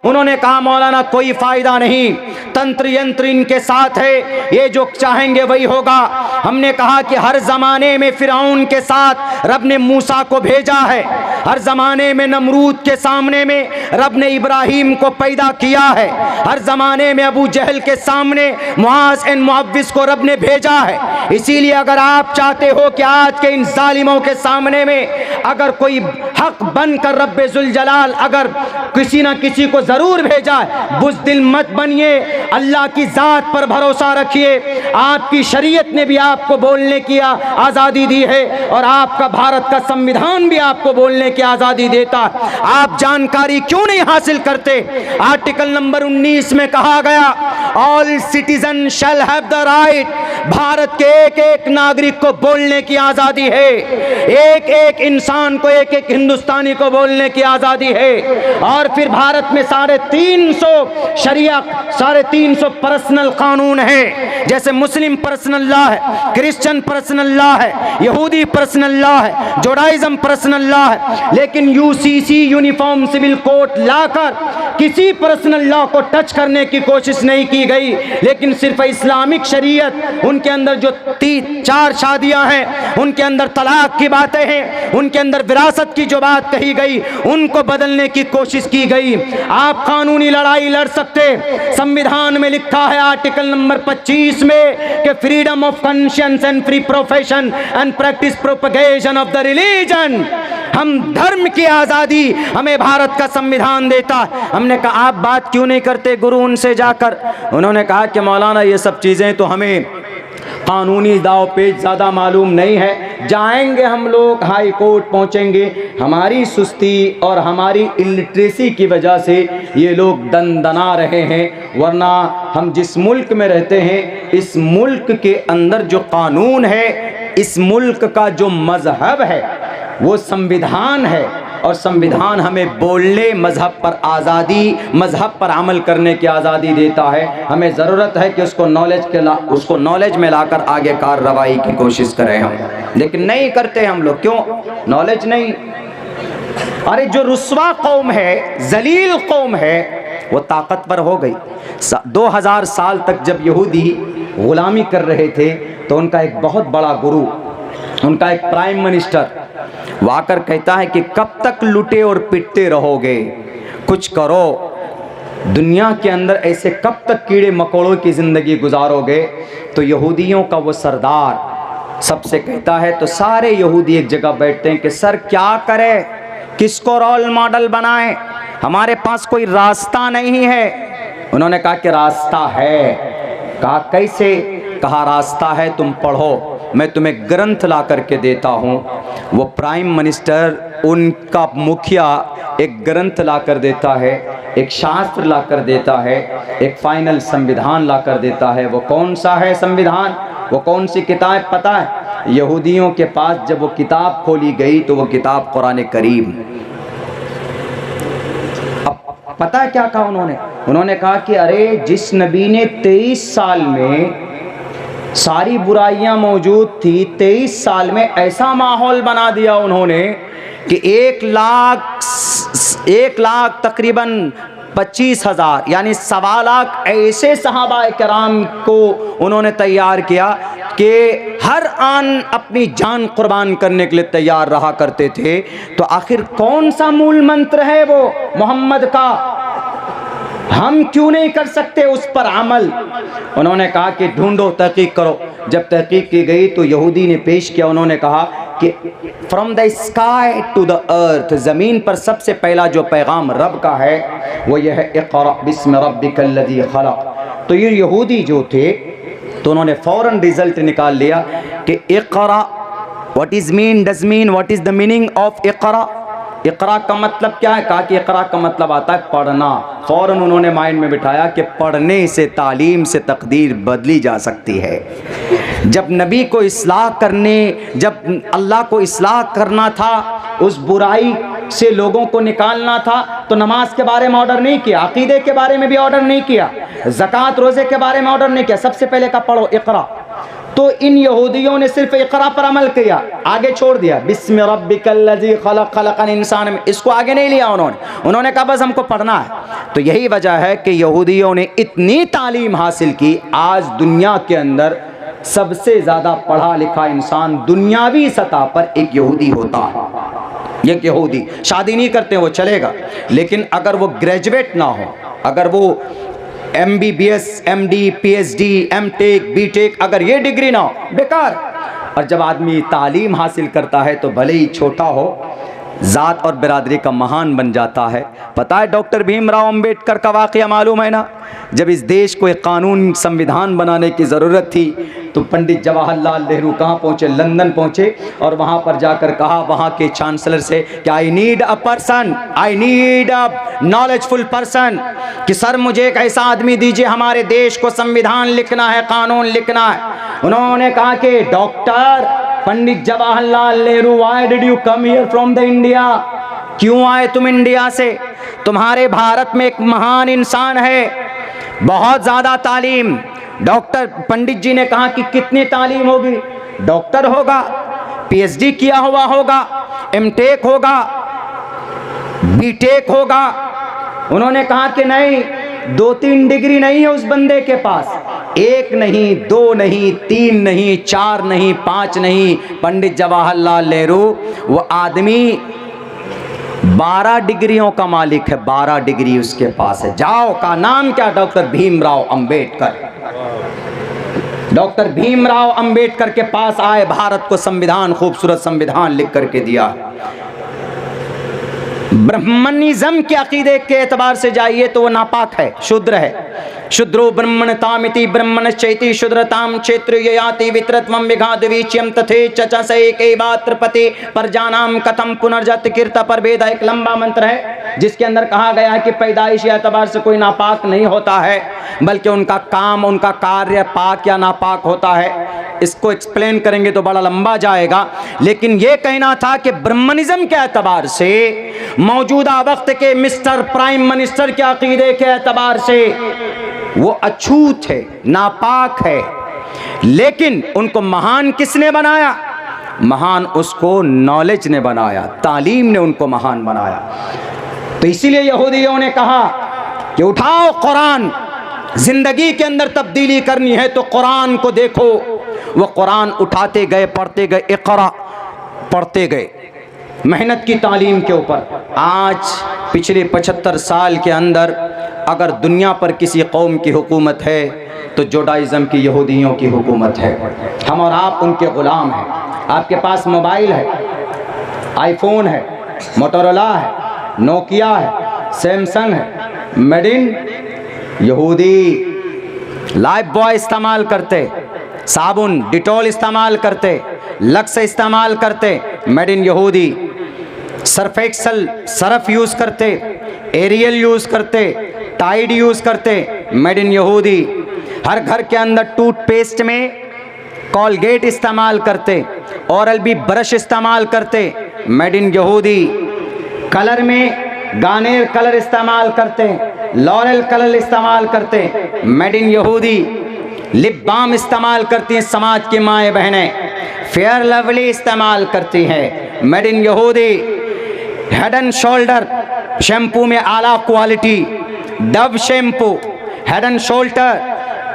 उन्होंने कहा मौलाना कोई फायदा नहीं, तंत्र यंत्र इनके साथ है, ये जो चाहेंगे वही होगा। हमने कहा कि हर जमाने में फिरौन के साथ रब ने मूसा को भेजा है, हर जमाने में नमरूद के सामने में रब ने इब्राहिम को पैदा किया है, हर जमाने में अबू जहल के सामने मुआज़ एन मुअव्विज़ को रब ने भेजा है। इसीलिए अगर आप चाहते हो कि आज के इन जालिमों के सामने में अगर कोई हक बनकर रब्बे जुल जलाल अगर किसी ना किसी को जरूर भेजा है, बुज़दिल मत बनिए, अल्लाह की ज़ात पर भरोसा रखिए। आपकी शरीयत ने भी आपको बोलने की आज़ादी दी है और आपका भारत का संविधान भी आपको बोलने की आज़ादी देता है। आप जानकारी क्यों नहीं हासिल करते? आर्टिकल नंबर 19 में कहा गया all citizen shall have the right, Bharat के एक एक नागरिक को बोलने की आज़ादी है, एक एक इंसान को, एक एक हिंदुस्तानी को बोलने की आज़ादी है। और फिर भारत में 350 शरिया, 350 पर्सनल कानून है, जैसे मुस्लिम पर्सनल लॉ है, क्रिश्चियन पर्सनल लॉ है, यहूदी पर्सनल लॉ है, जोडाइज्म पर्सनल लॉ है। लेकिन यूसीसी यूनिफॉर्म सिविल कोड लाकर किसी पर्सनल लॉ को टच करने की कोशिश नहीं की गई, लेकिन सिर्फ इस्लामिक शरीयत, उनके अंदर जो 4 शादियां हैं, उनके अंदर तलाक की बातें हैं, उनके अंदर विरासत की जो बात कही गई, उनको बदलने की कोशिश की गई। आप कानूनी लड़ाई लड़ सकते, संविधान में लिखा है आर्टिकल नंबर 25 में कि freedom of conscience and free profession and practice propagation of the religion, हम धर्म की आज़ादी हमें भारत का संविधान देता है। हमने कहा आप बात क्यों नहीं करते गुरु उनसे जाकर? उन्होंने कहा कि मौलाना ये सब चीज़ें तो हमें कानूनी दाव पेच ज़्यादा मालूम नहीं है, जाएंगे हम लोग हाई कोर्ट पहुँचेंगे, हमारी सुस्ती और हमारी इलिटरेसी की वजह से ये लोग दंदना रहे हैं, वरना हम जिस मुल्क में रहते हैं, इस मुल्क के अंदर जो कानून है, इस मुल्क का जो मजहब है वो संविधान है, और संविधान हमें बोलने, मजहब पर आज़ादी, मजहब पर अमल करने की आज़ादी देता है। हमें ज़रूरत है कि उसको नॉलेज में लाकर आगे कार्रवाई की कोशिश करें हम, लेकिन नहीं करते हम लोग। क्यों? नॉलेज नहीं। अरे जो रुस्वा कौम है, जलील कौम है, वो ताकतवर हो गई। 2000 साल तक जब यहूदी गुलामी कर रहे थे तो उनका एक बहुत बड़ा गुरु, उनका एक प्राइम मिनिस्टर वो आकर कहता है कि कब तक लुटे और पिटते रहोगे, कुछ करो। दुनिया के अंदर ऐसे कब तक कीड़े मकोड़ों की ज़िंदगी गुजारोगे? तो यहूदियों का वो सरदार सबसे कहता है, तो सारे यहूदी एक जगह बैठते हैं कि सर क्या करें, किसको रोल मॉडल बनाएं, हमारे पास कोई रास्ता नहीं है। उन्होंने कहा कि रास्ता है। कहा कैसे? कहा रास्ता है, तुम पढ़ो, मैं तुम्हें ग्रंथ ला करके देता हूँ। वो प्राइम मिनिस्टर, उनका मुखिया एक ग्रंथ ला कर देता है, एक शास्त्र ला कर देता है, एक फाइनल संविधान ला कर देता है। वो कौन सा है संविधान? वो कौन सी किताब पता है? यहूदियों के पास जब वो किताब खोली गई तो वो किताब कुरान करीम। अब पता है क्या कहा उन्होंने? उन्होंने कहा कि अरे जिस नबी ने 23 साल में सारी बुराइयां मौजूद थी, 23 साल में ऐसा माहौल बना दिया उन्होंने कि 1 लाख तकरीबन 25,000 यानी 1.25 लाख ऐसे सहाबा किराम को उन्होंने तैयार किया कि हर आन अपनी जान कुर्बान करने के लिए तैयार रहा करते थे। तो आखिर कौन सा मूल मंत्र है वो मोहम्मद का? हम क्यों नहीं कर सकते उस पर अमल? उन्होंने कहा कि ढूंढो, तहकीक करो। जब तहकीक की गई तो यहूदी ने पेश किया, उन्होंने कहा कि from the sky to the earth, ज़मीन पर सबसे पहला जो पैगाम रब का है वो यह है इक़रा बिस्मि रब्बिकल्लज़ी खलक़। तो ये यहूदी जो थे तो उन्होंने फ़ौरन रिज़ल्ट निकाल लिया कि इक़रा what is mean what is the meaning of इक़रा। इक़रा का मतलब क्या है? कहा कि इक़रा का मतलब आता है पढ़ना। फ़ौरन उन्होंने माइंड में बिठाया कि पढ़ने से, तालीम से तकदीर बदली जा सकती है। जब नबी को इस्लाह करने, जब अल्लाह को इस्लाह करना था, उस बुराई से लोगों को निकालना था, तो नमाज के बारे में ऑर्डर नहीं किया, अकीदे के बारे में भी ऑर्डर नहीं किया, ज़कात रोज़े के बारे में ऑर्डर नहीं किया। सबसे पहले का पढ़ो इक़रा। तो इन यहूदियों ने सिर्फ इकरा पर अमल किया, आगे छोड़ दिया बिस्मि रब्बिकल्लज़ी खलक़ खलक़ल इंसान, इसको आगे नहीं लिया उन्होंने कहा बस हमको पढ़ना है। तो यही वजह है कि यहूदियों ने इतनी तालीम हासिल की, आज दुनिया के अंदर सबसे ज़्यादा पढ़ा लिखा इंसान दुनियावी सतह पर एक यहूदी होता है। एक यहूदी शादी नहीं करते वो चलेगा, लेकिन अगर वो ग्रेजुएट ना हो, अगर वो MBBS, MD, PhD, MTech, BTech, अगर ये डिग्री ना हो, बेकार। और जब आदमी तालीम हासिल करता है तो भले ही छोटा हो, ज़ात और बिरादरी का महान बन जाता है। पता है डॉक्टर भीमराव अंबेडकर का वाक़या मालूम है ना? जब इस देश को एक कानून संविधान बनाने की ज़रूरत थी तो पंडित जवाहरलाल नेहरू कहाँ पहुँचे? लंदन पहुँचे और वहाँ पर जाकर कहा वहाँ के चांसलर से कि I need a knowledgeful person, कि सर मुझे एक ऐसा आदमी दीजिए, हमारे देश को संविधान लिखना है, कानून लिखना है। उन्होंने कहा कि doctor Pandit Jawaharlal Nehru, why did you come here from the India? क्यों आए तुम इंडिया से? तुम्हारे भारत में एक महान इंसान है, बहुत ज़्यादा तालीम। डॉक्टर पंडित जी ने कहा कि कितनी तालीम होगी? डॉक्टर होगा, PhD किया हुआ होगा, MTech होगा, BTech होगा। उन्होंने कहा कि नहीं, 2-3 डिग्री नहीं है उस बंदे के पास, 1 नहीं, 2 नहीं, 3 नहीं, 4 नहीं, 5 नहीं। पंडित जवाहरलाल नेहरू वो आदमी 12 डिग्रियों का मालिक है, 12 डिग्री उसके पास है। जाओ का नाम क्या? डॉक्टर भीमराव अंबेडकर। डॉक्टर भीमराव अंबेडकर के पास आए, भारत को संविधान, खूबसूरत संविधान लिख करके दिया। ब्रह्मनिज्म के अकीदे के एतबार से जाइए तो वो नापाक है, शूद्र है। शूद्रो ब्रह्मणतामिति ब्रह्मणश्चैति शूद्रताम क्षेत्र ययाति वित्रत्वं विघातवीच्यम तथे चच एकैवात्रपति परजानाम कथम पुनर्जत कीर्त पर भेद। एक लंबा मंत्र है जिसके अंदर कहा गया है कि पैदाइशी एतबार से कोई नापाक नहीं होता है, बल्कि उनका काम, उनका कार्य पाक या नापाक होता है। इसको एक्सप्लेन करेंगे तो बड़ा लंबा जाएगा, लेकिन यह कहना था कि ब्रह्मनिज्म के एतबार से, मौजूदा वक्त के मिस्टर प्राइम मिनिस्टर के अकीदे के एतबार से वो अछूत है, नापाक है। लेकिन उनको महान किसने बनाया? महान उसको नॉलेज ने बनाया, तालीम ने उनको महान बनाया। तो इसीलिए यहूदियों ने कहा कि उठाओ कुरान, जिंदगी के अंदर तब्दीली करनी है तो कुरान को देखो। वो कुरान उठाते गए, पढ़ते गए, इक़रा पढ़ते गए, मेहनत की तालीम के ऊपर। आज पिछले 75 साल के अंदर अगर दुनिया पर किसी कौम की हुकूमत है तो जुडाइज़म की, यहूदियों की हुकूमत है। हम और आप उनके ग़ुलाम हैं। आपके पास मोबाइल है, आईफोन है, मोटोरोला है, नोकिया है, सैमसंग है, मेड इन यहूदी। लाइफ बॉय इस्तेमाल करते, साबुन डिटॉल इस्तेमाल करते, लक्स इस्तेमाल करते, मेड इन यहूदी। सर्फ एक्सल सरफ यूज़ करते, एरियल यूज़ करते, टाइड यूज़ करते, मेड इन यहूदी। हर घर के अंदर टूथपेस्ट में कॉलगेट इस्तेमाल करते, ओरल बी ब्रश इस्तेमाल करते, मेड इन यहूदी। कलर में गार्नियर कलर इस्तेमाल करते, लॉरेल कलर इस्तेमाल करते, मेड इन यहूदी। लिप बाम इस्तेमाल करती हैं समाज की माएँ बहनें, फेयर लवली इस्तेमाल करती हैं, मेड इन यहूदी। हेड एंड शोल्डर शैम्पू में आला quality, Dove shampoo, head and shoulder,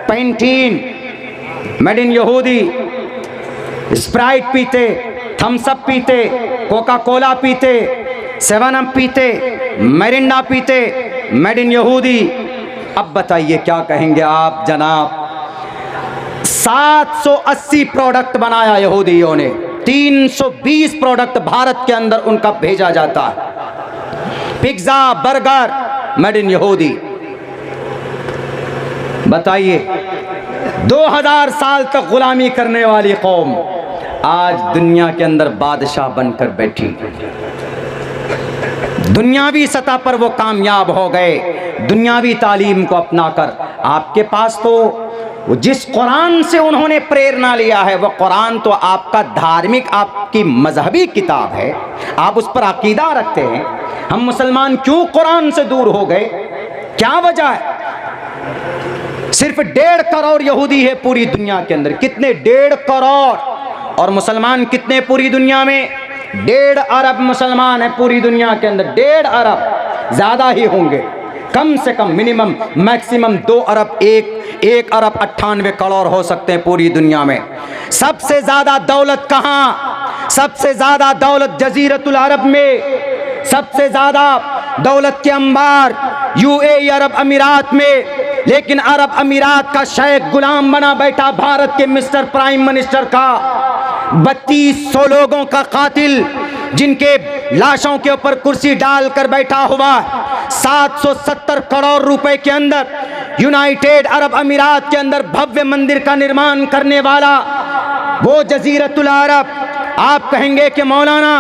Pantene, made in यहूदी। स्प्राइट पीते, थम्स अप पीते, कोका कोला पीते, 7 अप पीते, मिरिंडा पीते, मेड इन यहूदी। अब बताइए क्या कहेंगे आप जनाब? 780 प्रोडक्ट बनाया यहूदियों ने, 320 प्रोडक्ट भारत के अंदर उनका भेजा जाता है। पिज्जा, बर्गर, मेड इन यहूदी। बताइए 2000 साल तक गुलामी करने वाली कौम आज दुनिया के अंदर बादशाह बनकर बैठी। दुनियावी सतह पर वो कामयाब हो गए, दुनियावी तालीम को अपनाकर। आपके पास तो जिस कुरान से उन्होंने प्रेरणा लिया है वो कुरान तो आपका धार्मिक, आपकी मजहबी किताब है, आप उस पर अकीदा रखते हैं। हम मुसलमान क्यों कुरान से दूर हो गए? क्या वजह है? सिर्फ 1.5 करोड़ यहूदी है पूरी दुनिया के अंदर। कितने? 1.5 करोड़। और मुसलमान कितने पूरी दुनिया में? 1.5 अरब मुसलमान है पूरी दुनिया के अंदर। 1.5 अरब, ज़्यादा ही होंगे, कम से कम मिनिमम मैक्सिमम 2 अरब, 1 अरब 98 करोड़ हो सकते हैं पूरी दुनिया में। सबसे ज़्यादा दौलत कहाँ? सबसे ज़्यादा दौलत जजीरतुल अरब में, सबसे ज़्यादा दौलत के अंबार यूएई अरब अमीरात में। लेकिन अरब अमीरात का शेख गुलाम बना बैठा भारत के मिस्टर प्राइम मिनिस्टर का। 3200 लोगों का कातिल, जिनके लाशों के ऊपर कुर्सी डालकर बैठा हुआ। 770 करोड़ रुपए के अंदर यूनाइटेड अरब अमीरात के अंदर भव्य मंदिर का निर्माण करने वाला वो जजीरतुल अरब। आप कहेंगे कि मौलाना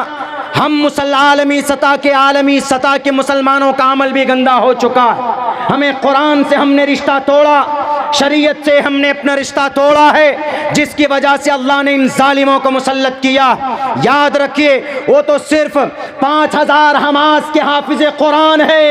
हम आलमी सतह के मुसलमानों का अमल भी गंदा हो चुका है, हमें कुरान से हमने रिश्ता तोड़ा, शरीयत से हमने अपना रिश्ता तोड़ा है, जिसकी वजह से अल्लाह ने इन जालिमों को मुसल्लत किया। याद रखिए, वो तो सिर्फ 5000 हमास के हाफिज कुरान है,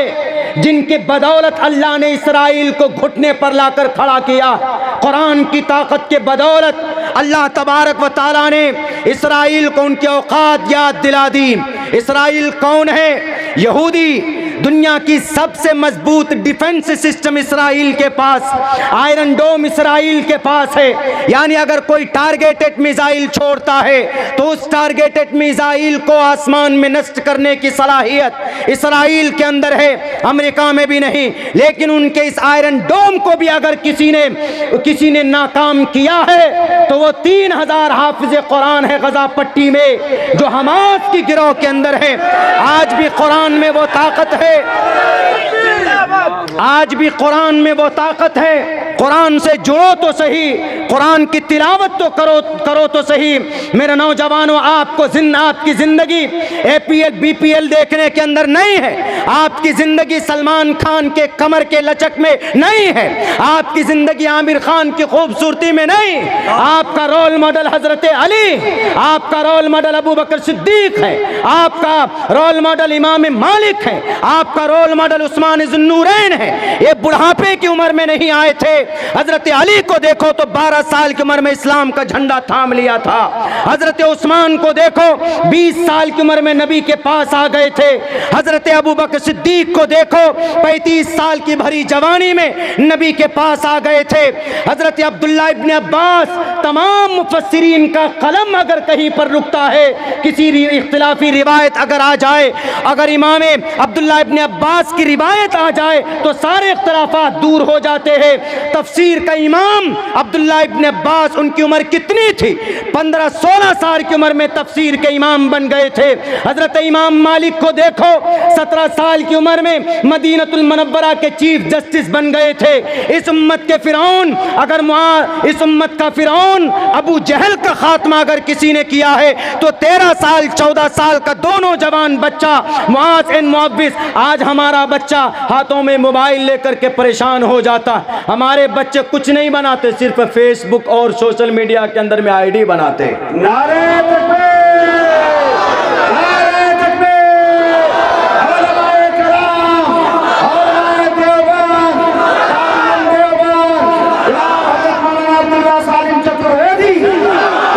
जिनके बदौलत अल्लाह ने इसराइल को घुटने पर लाकर खड़ा किया। कुरान की ताकत के बदौलत अल्लाह तबारक व तआला ने इसराइल को उनकी औकात याद दिला दी। इसराइल कौन है? यहूदी। दुनिया की सबसे मजबूत डिफेंस सिस्टम इसराइल के पास, आयरन डोम इसराइल के पास है। यानी अगर कोई टारगेटेड मिसाइल छोड़ता है तो उस टारगेटेड मिसाइल को आसमान में नष्ट करने की सलाहियत इसराइल के अंदर है, अमेरिका में भी नहीं। लेकिन उनके इस आयरन डोम को भी अगर किसी ने नाकाम किया है तो वो 3000 हाफिज कुरान है गजा पट्टी में, जो हमास की गिरोह के अंदर है। आज भी कुरान में वो ताकत है, आज भी कुरान में वो ताकत है। कुरान से जुड़ो तो सही, कुरान की तिलावत तो करो तो सही। मेरे नौजवानों, आपकी जिंदगी APL BPL देखने के अंदर नहीं है, आपकी जिंदगी सलमान खान के कमर के लचक में नहीं है, आपकी जिंदगी आमिर खान की खूबसूरती में नहीं। आपका रोल मॉडल हजरत अली, आपका रोल मॉडल अबू बकर सिद्दीक है, आपका रोल मॉडल इमाम मालिक है, आपका रोल मॉडल उस्मान ज़ुन्नूरैन है। ये बुढ़ापे की उम्र में नहीं आए थे। हजरत अली को देखो तो 12 साल की उम्र में इस्लाम का झंडा थाम लिया था। हजरत उस्मान को देखो 20 साल की उम्र में नबी के पास आ गए थे। हजरत अबू बकर सिद्दीक को देखो 35 साल की भरी जवानी में नबी के पास आ गए थे। हजरत अब्दुल्ला इब्न अब्बास, तमाम मुफस्सिरीन का कलम अगर कहीं पर रुकता है, किसी इख्तिलाफी रिवायत अगर आ जाए, अगर इमाम अब्दुल्ला इब्न अब्बास की रिवायत आ जाए तो सारे इख्तिलाफात दूर हो जाते हैं। तफसीर का इमाम अब्दुल्ला इब्न अब्बास, उनकी उम्र कितनी थी? 15-16 साल की उम्र में तफसीर के इमाम बन गए थे। हजरत इमाम मालिक को देखो 17 साल की उम्र में मदीनतुल मुनव्वरा के चीफ जस्टिस बन गए थे। इस उम्मत के फिरौन, इस उम्मत का फिरौन अबू जहल का खात्मा अगर किसी ने किया है तो 13 साल 14 साल का दोनों जवान बच्चा मुआज़ इब्न मुअव्विज़। आज हमारा बच्चा हाथों में मोबाइल लेकर के परेशान हो जाता है। हमारे बच्चे कुछ नहीं बनाते, सिर्फ फेसबुक और सोशल मीडिया के अंदर में आईडी बनाते। नारे तकबीर, नारे तकबीर, उलमाए किराम, उलमाए देवबंद, हज़रत मौलाना अब्दुल्ला सालिम चतुर्वेदी,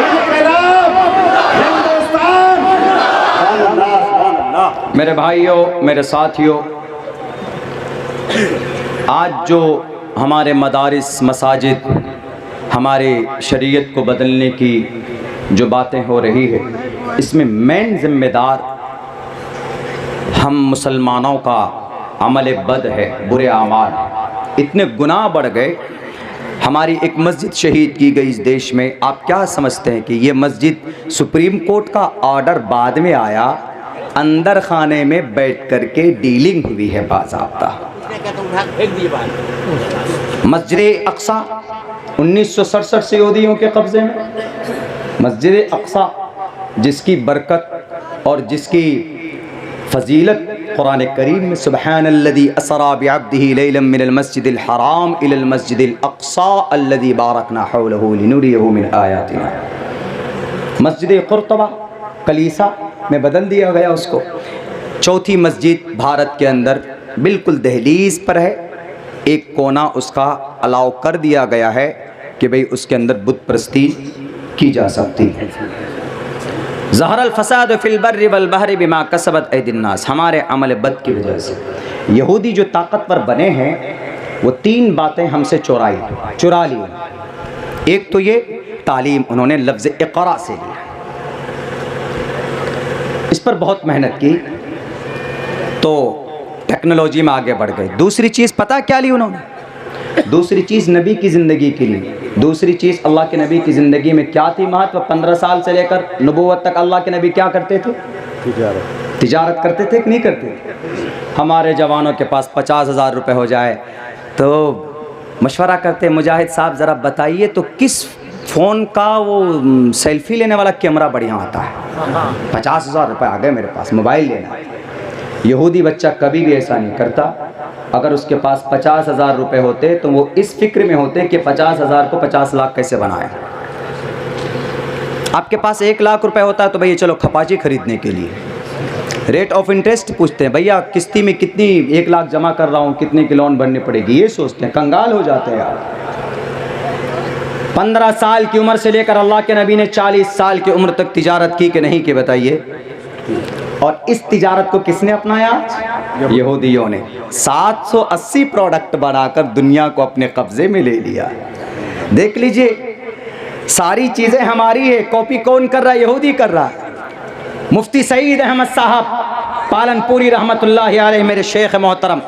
इनकलाब हिंदुस्तान। मेरे भाइयों, मेरे साथियों, आज जो हमारे मदारिस, मसाजिद, हमारे शरीयत को बदलने की जो बातें हो रही है, इसमें मेन जिम्मेदार हम मुसलमानों का अमल बद है, बुरे आमाल। इतने गुनाह बढ़ गए। हमारी एक मस्जिद शहीद की गई इस देश में। आप क्या समझते हैं कि ये मस्जिद सुप्रीम कोर्ट का ऑर्डर बाद में आया, अंदर खाने में बैठ कर के डीलिंग हुई है बाज़ाब्ता। मस्जिद अक्सा 1967 से यहूदियों के कब्ज़े में। मस्जिद अक्सा जिसकी बरकत और जिसकी फ़जीलत कुरान करीम में सुब्हानल्लज़ी असरा बिअब्दिही लैलन मिनल मस्जिदिल हराम इलल मस्जिदिल अक्सा अल्लज़ी बारकना हौलहु लिनुरियहु मिन आयातिना। मस्जिद कुर्तबा कलीसा में बदल दिया गया उसको। चौथी मस्जिद भारत के अंदर बिल्कुल दहलीज पर है, एक कोना उसका अलाउ कर दिया गया है कि भाई उसके अंदर बुत परस्ती की जा सकती है। ज़हरल फसाद फिल बर्रि वल बहरि बिमा कसबत ऐदिन नास, हमारे अमल बद की वजह से यहूदी जो ताकतवर बने हैं वो 3 बातें हमसे चुरा ली। एक तो ये तालीम, उन्होंने लफ्ज़ इक़रा से लिया, इस पर बहुत मेहनत की तो टेक्नोलॉजी में आगे बढ़ गए। दूसरी चीज़ पता क्या ली उन्होंने? दूसरी चीज़ नबी की ज़िंदगी के लिए, दूसरी चीज़ अल्लाह के नबी की ज़िंदगी में क्या थी महत्व। 15 साल से लेकर नबूवत तक अल्लाह के नबी क्या करते थे? तिजारत करते थे कि नहीं करते थे? हमारे जवानों के पास 50,000 रुपये हो जाए तो मशवरा करते, मुजाहिद साहब ज़रा बताइए तो किस फ़ोन का वो सेल्फ़ी लेने वाला कैमरा बढ़िया आता है। 50,000 रुपये आ गए मेरे पास, मोबाइल लेना। यहूदी बच्चा कभी भी ऐसा नहीं करता। अगर उसके पास 50,000 रुपये होते तो वो इस फिक्र में होते कि 50,000 को 50 लाख कैसे बनाए। आपके पास 1 लाख रुपए होता है तो भैया चलो खपाची खरीदने के लिए रेट ऑफ इंटरेस्ट पूछते हैं, भैया किस्ती में कितनी 1 लाख जमा कर रहा हूँ, कितने की लोन भरनी पड़ेगी, ये सोचते हैं। कंगाल हो जाते हैं आप। 15 साल की उम्र से लेकर अल्लाह के नबी ने 40 साल की उम्र तक तिजारत की कि नहीं की बताइए। और इस तिजारत को किसने अपनाया? यहूदियों ने 780 प्रोडक्ट बनाकर दुनिया को अपने कब्जे में ले लिया। देख लीजिए, सारी चीज़ें हमारी है, कॉपी कौन कर रहा है? यहूदी कर रहा है। मुफ्ती सईद अहमद साहब पालनपुरी रहमतुल्लाहि अलैह मेरे शेख मोहतरम,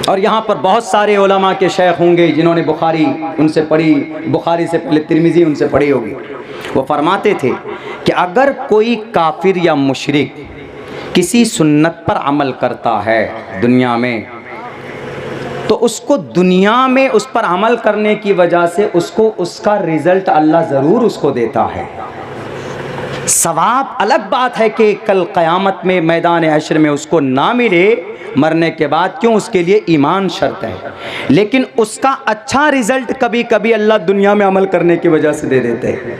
और यहाँ पर बहुत सारे उलमा के शेख होंगे जिन्होंने बुखारी उनसे पढ़ी, बुखारी से पहले तिरमिज़ी उनसे पढ़ी होगी। वो फरमाते थे कि अगर कोई काफिर या मुशरिक किसी सुन्नत पर अमल करता है दुनिया में, तो उसको दुनिया में उस पर अमल करने की वजह से उसको उसका रिज़ल्ट अल्लाह ज़रूर उसको देता है। सवाब अलग बात है कि कल क़यामत में मैदान हश्र में उसको ना मिले मरने के बाद, क्यों? उसके लिए ईमान शर्त है। लेकिन उसका अच्छा रिज़ल्ट कभी कभी अल्लाह दुनिया में अमल करने की वजह से दे देते हैं।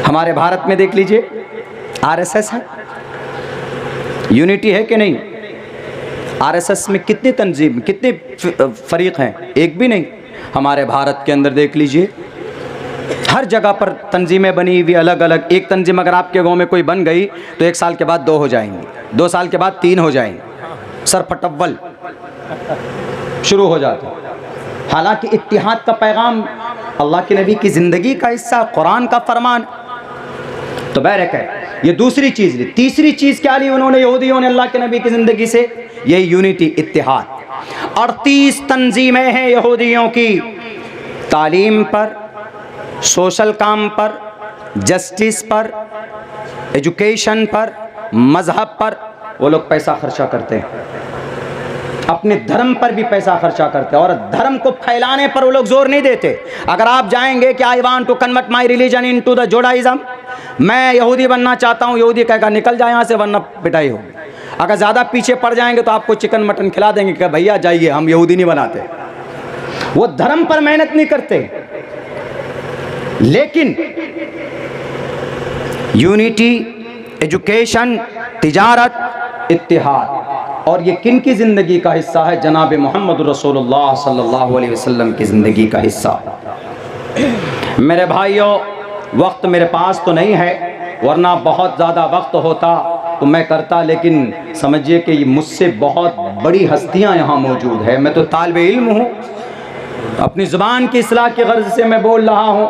हमारे भारत में देख लीजिए, आरएसएस है, यूनिटी है कि नहीं? आरएसएस में कितनी तंजीम, कितने फरीक हैं? एक भी नहीं। हमारे भारत के अंदर देख लीजिए, हर जगह पर तंजीमें बनी हुई अलग अलग। एक तंजीम अगर आपके गांव में कोई बन गई तो 1 साल के बाद 2 हो जाएंगी, 2 साल के बाद 3 हो जाएंगे, सरपटव्वल शुरू हो जाता है। हालांकि इत्तिहाद का पैगाम अल्लाह के नबी की ज़िंदगी का हिस्सा, कुरान का फरमान। तो बहरक है, ये दूसरी चीज़ ली। तीसरी चीज़ क्या ली उन्होंने, यहूदियों ने अल्लाह के नबी की ज़िंदगी से? ये यूनिटी, इत्तिहाद। 38 तंजीमें हैं यहूदियों की, तालीम पर, सोशल काम पर, जस्टिस पर, एजुकेशन पर, मज़हब पर वो लोग पैसा खर्चा करते हैं। अपने धर्म पर भी पैसा खर्चा करते हैं और धर्म को फैलाने पर वो लोग जोर नहीं देते। अगर आप जाएंगे कि I want to convert my religion into the Judaism, मैं यहूदी बनना चाहता हूँ, यहूदी कहेगा निकल जाए यहाँ से वरना पिटाई हो। अगर ज़्यादा पीछे पड़ जाएंगे तो आपको चिकन मटन खिला देंगे कि भैया जाइए, हम यहूदी नहीं बनाते। वो धर्म पर मेहनत नहीं करते। लेकिन यूनिटी, एजुकेशन, तिजारत, इत्तिहाद, और ये किन की ज़िंदगी का हिस्सा है? जनाब मोहम्मद रसूलुल्लाह सल्लल्लाहु अलैहि वसल्लम की ज़िंदगी का हिस्सा। मेरे भाइयों, वक्त मेरे पास तो नहीं है, वरना बहुत ज़्यादा वक्त होता तो मैं करता, लेकिन समझिए कि मुझसे बहुत बड़ी हस्तियाँ यहाँ मौजूद है। मैं तो तालिब इल्म हूँ, अपनी ज़ुबान की इस्लाह की गर्ज से मैं बोल रहा हूँ।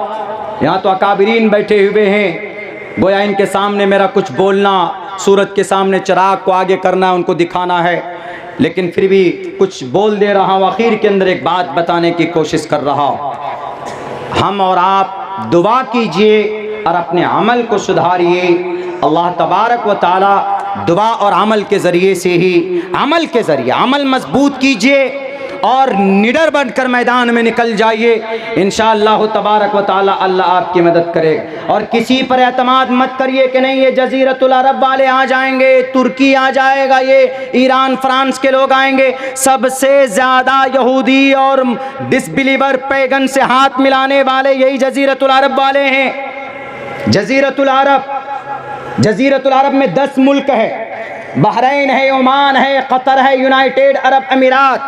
यहाँ तो अकाबिरीन बैठे हुए हैं, गोया इनके सामने मेरा कुछ बोलना, सूरज के सामने चिराग को आगे करना, उनको दिखाना है, लेकिन फिर भी कुछ बोल दे रहा हूँ। आखिर के अंदर एक बात बताने की कोशिश कर रहा हूँ। हम और आप दुआ कीजिए और अपने अमल को सुधारिए। अल्लाह तबारक व तआला दुआ और अमल के ज़रिए से ही, अमल के ज़रिए अमल मजबूत कीजिए और निडर बनकर मैदान में निकल जाइए। इंशाअल्लाह तबारक व तआला अल्लाह आपकी मदद करेगा। और किसी पर एतमाद मत करिए कि नहीं ये जज़ीरतुल अरब वाले आ जाएंगे, तुर्की आ जाएगा, ये ईरान फ्रांस के लोग आएंगे। सबसे ज़्यादा यहूदी और डिसबिलीवर पैगन से हाथ मिलाने वाले यही जज़ीरतुल अरब वाले हैं। जज़ीरतुल अरब में 10 मुल्क है। बहरीन है, ओमान है, कतर है, यूनाइटेड अरब अमीरात।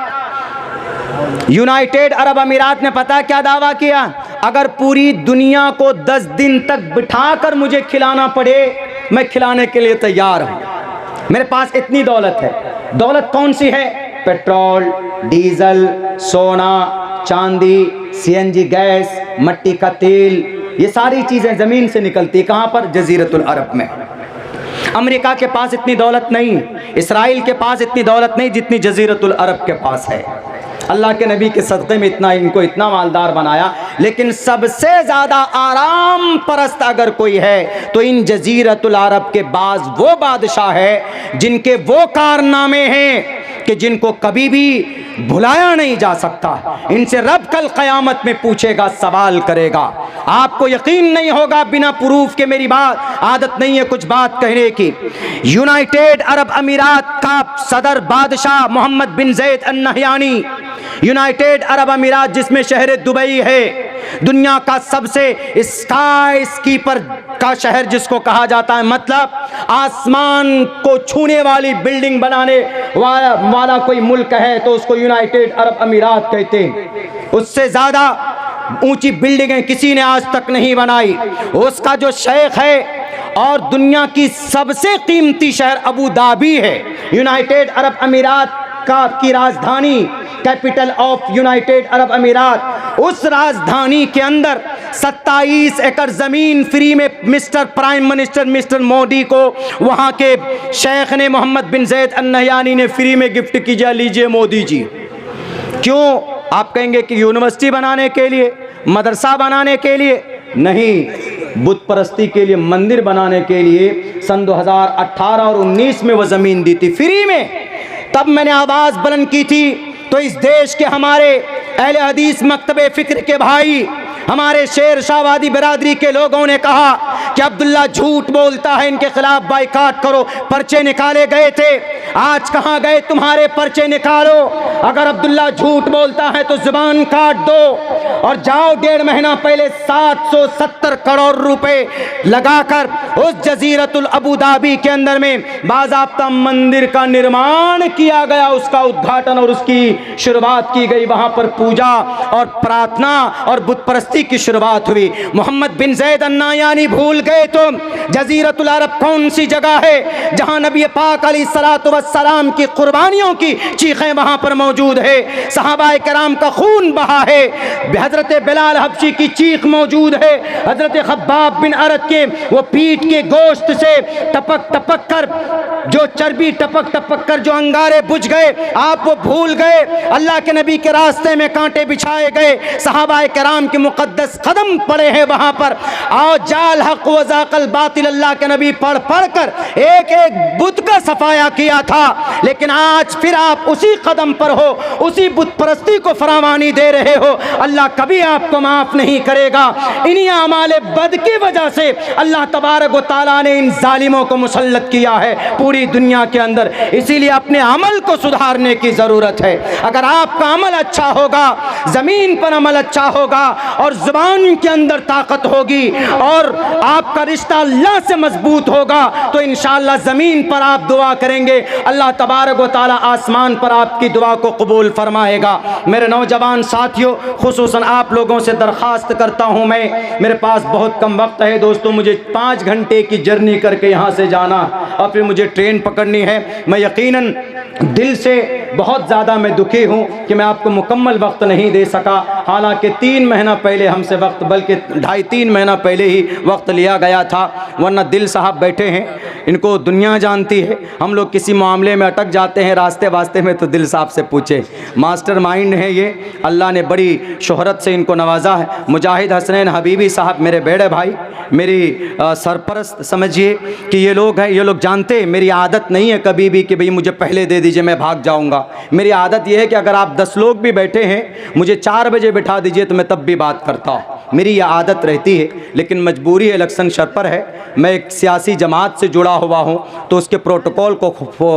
यूनाइटेड अरब अमीरात ने पता क्या दावा किया? अगर पूरी दुनिया को 10 दिन तक बिठाकर मुझे खिलाना पड़े, मैं खिलाने के लिए तैयार हूं। मेरे पास इतनी दौलत है। दौलत कौन सी है? पेट्रोल, डीजल, सोना, चांदी, सीएनजी गैस, मट्टी का तेल, ये सारी चीजें जमीन से निकलती। कहां पर? जजीरतुल अरब में। अमेरिका के पास इतनी दौलत नहीं, इसराइल के पास इतनी दौलत नहीं जितनी जजीरतुल अरब के पास है। अल्लाह के नबी के सदक़े में इनको इतना मालदार बनाया। लेकिन सबसे ज़्यादा आराम परस्त अगर कोई है तो इन जजीरतुल अरब के बाज़ वो बादशाह है जिनके वो कारनामे हैं कि जिनको कभी भी भुलाया नहीं जा सकता। इनसे रब कल क़यामत में पूछेगा, सवाल करेगा। आपको यकीन नहीं होगा बिना प्रूफ के, मेरी बात आदत नहीं है कुछ बात कहने की। यूनाइटेड अरब अमीरात का सदर बादशाह मोहम्मद बिन ज़ैद अल नहयानी, यूनाइटेड अरब अमीरात जिसमें शहर दुबई है, दुनिया का सबसे स्काई स्कीपर का शहर जिसको कहा जाता है, मतलब आसमान को छूने वाली बिल्डिंग बनाने वाला कोई मुल्क है तो उसको यूनाइटेड अरब अमीरात कहते हैं। उससे ज़्यादा ऊंची बिल्डिंगें किसी ने आज तक नहीं बनाई। उसका जो शेख है और दुनिया की सबसे कीमती शहर अबू धाबी है। यूनाइटेड अरब अमीरात की राजधानी, कैपिटल ऑफ यूनाइटेड अरब अमीरात, उस राजधानी के अंदर 27 एकड़ ज़मीन फ्री में mister prime minister mister Modi को वहाँ के शेख ने, मोहम्मद बिन ज़ैद अल नहयानी ने फ्री में गिफ्ट की। जा लीजिए मोदी जी। क्यों? आप कहेंगे कि यूनिवर्सिटी बनाने के लिए, मदरसा बनाने के लिए नहीं, बुत परस्ती के लिए, मंदिर बनाने के लिए सन 2018 और 19 में वो ज़मीन दी थी फ्री में। तब मैंने आवाज़ बुलंद की थी तो इस देश के हमारे अहले हदीस मकतबे फ़िक्र के भाई, हमारे शेर शाहवादी बिरादरी के लोगों ने कहा कि अब्दुल्ला झूठ बोलता है, इनके खिलाफ बाइकाट करो। पर्चे निकाले गए थे, आज कहाँ गए तुम्हारे पर्चे? निकालो। अगर अब्दुल्ला झूठ बोलता है तो जुबान काट दो और जाओ। 1.5 महीना पहले 770 करोड़ रुपए लगाकर उस जजीरतुल अबू धाबी के अंदर में बाज़ाब्ता मंदिर का निर्माण किया गया, उसका उद्घाटन और उसकी शुरुआत की गई। वहाँ पर पूजा और प्रार्थना और बुत परस्ती की शुरुआत हुई। मोहम्मद बिन ज़ैद अल नहयानी भूल गए तो जजीरतुल अरब कौन सी जगह है जहां नबी पाक अलैहिस्सलातु वस्सलाम की कुर्बानियों की चीखें वहां पर मौजूद है, सहाबाए कराम का खून बहा है, हजरत बिलाल हबशी की चीख मौजूद है, हजरत खब्बाब बिन अरद के वो पीठ के गोश्त से टपक टपक कर जो चर्बी टपक टपक कर जो अंगारे बुझ गए, आप वो भूल गए। अल्लाह के नबी के रास्ते में कांटे बिछाए गए, सहाबाए कराम के मुकद्दस कदम पड़े हैं वहां पर। आओ जाल हक व ज़ाक़ल बातिल, अल्लाह के नबी पढ़ पढ़ कर एक एक बुत का सफाया किया था। लेकिन आज फिर आप उसी कदम पर हो, उसी बुत परस्ती को फरावानी दे रहे हो। अल्लाह कभी आपको माफ नहीं करेगा। इन्हीं आमाले बद की वजह से अल्लाह तबारक व तआला ने इन जालिमों को मुसल्लत किया है पूरी दुनिया के अंदर। इसीलिए अपने अमल को सुधारने की ज़रूरत है। अगर आपका अमल अच्छा होगा, ज़मीन पर अमल अच्छा होगा और ज़ुबान के अंदर ताकत होगी और आपका रिश्ता अल्लाह से मजबूत होगा तो इंशाअल्लाह ज़मीन पर आप दुआ करेंगे, अल्लाह तबारक व तआला आसमान पर आपकी दुआ को कबूल फरमाएगा। मेरे नौजवान साथियों, खुसूसन आप लोगों से दरख्वास्त करता हूँ, मैं मेरे पास बहुत कम वक्त है दोस्तों, मुझे 5 घंटे की जर्नी करके यहाँ से जाना और फिर मुझे ट्रेन पकड़नी है। मैं यकीनन दिल से बहुत ज़्यादा मैं दुखी हूँ कि मैं आपको मुकम्मल वक्त नहीं दे सका। हालांकि 3 महीना पहले हमसे वक्त, बल्कि 2.5-3 महीना पहले ही वक्त लिया गया था, वरना दिल साहब बैठे हैं, इनको दुनिया जानती है। हम लोग किसी मामले में अटक जाते हैं रास्ते वास्ते में तो दिल साहब से पूछे, मास्टर माइंड है ये, अल्लाह ने बड़ी शोहरत से इनको नवाजा है। मुजाहिद हसनैन हबीबी साहब मेरे बड़े भाई, मेरी सरपरस्त समझिए कि ये लोग हैं। ये लोग जानते हैं मेरी आदत नहीं है कभी भी कि भाई मुझे पहले दे दीजिए मैं भाग जाऊंगा। मेरी आदत ये है कि अगर आप 10 लोग भी बैठे हैं, मुझे 4 बजे बिठा दीजिए तो मैं तब भी बात करता हूँ। मेरी यह आदत रहती है, लेकिन मजबूरी है, इलेक्शन सर पर है, मैं एक सियासी जमात से जुड़ा हुआ हूँ तो उसके प्रोटोकॉल को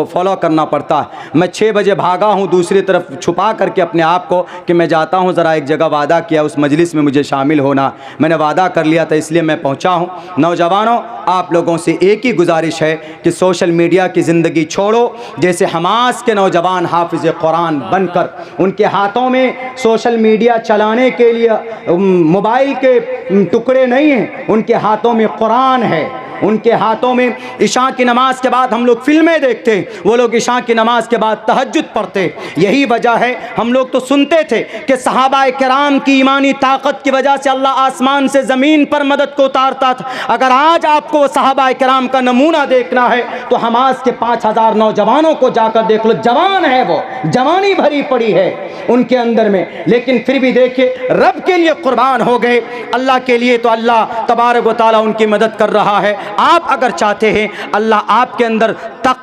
फॉलो करना पड़ता है। मैं 6 बजे भागा हूँ दूसरी तरफ छुपा करके अपने आप को कि मैं जाता हूँ, ज़रा एक जगह वादा किया उस मजलिस में मुझे शामिल होना, मैंने वादा कर लिया था इसलिए मैं पहुँचा हूँ। नौजवानों, आप लोगों से एक ही गुजारिश है कि सोशल मीडिया की ज़िंदगी छोड़ो। जैसे हमास के नौजवान हाफिज़ कुरान बनकर उनके हाथों में सोशल मीडिया चलाने के लिए मोबाइल के टुकड़े नहीं हैं, उनके हाथों में कुरान है, उनके हाथों में इशा की नमाज के बाद हम लोग फिल्में देखते, वो लोग इशा की नमाज के बाद तहज्जुद पढ़ते। यही वजह है, हम लोग तो सुनते थे कि सहाबाए किराम की ईमानी ताकत की वजह से अल्लाह आसमान से ज़मीन पर मदद को उतारता था। अगर आज आपको सहाबाए किराम का नमूना देखना है तो हमास के 5000 नौजवानों को जाकर देख लो, जवान है, वो जवानी भरी पड़ी है उनके अंदर में, लेकिन फिर भी देखिए रब के लिए कुर्बान हो गए, अल्लाह के लिए, तो अल्लाह तबारक व तआला उनकी मदद कर रहा है। आप अगर चाहते हैं अल्लाह आपके अंदर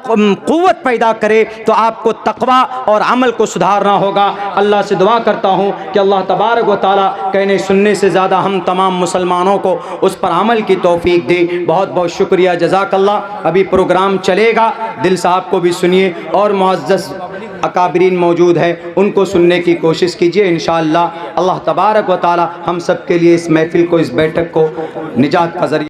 क़ुव्वत पैदा करे तो आपको तक़वा और अमल को सुधारना होगा। अल्लाह से दुआ करता हूँ कि अल्लाह तबारक व तआला कहने सुनने से ज़्यादा हम तमाम मुसलमानों को उस पर अमल की तौफीक दे। बहुत बहुत शुक्रिया, जज़ाकल्लाह। अभी प्रोग्राम चलेगा, दिल साहब को भी सुनिए और मुअज़्ज़ज़ अकाबरीन मौजूद है, उनको सुनने की कोशिश कीजिए। इंशाअल्लाह अल्लाह तबारक व तआला हम सब के लिए इस महफ़िल को, इस बैठक को निजात का ज़रिया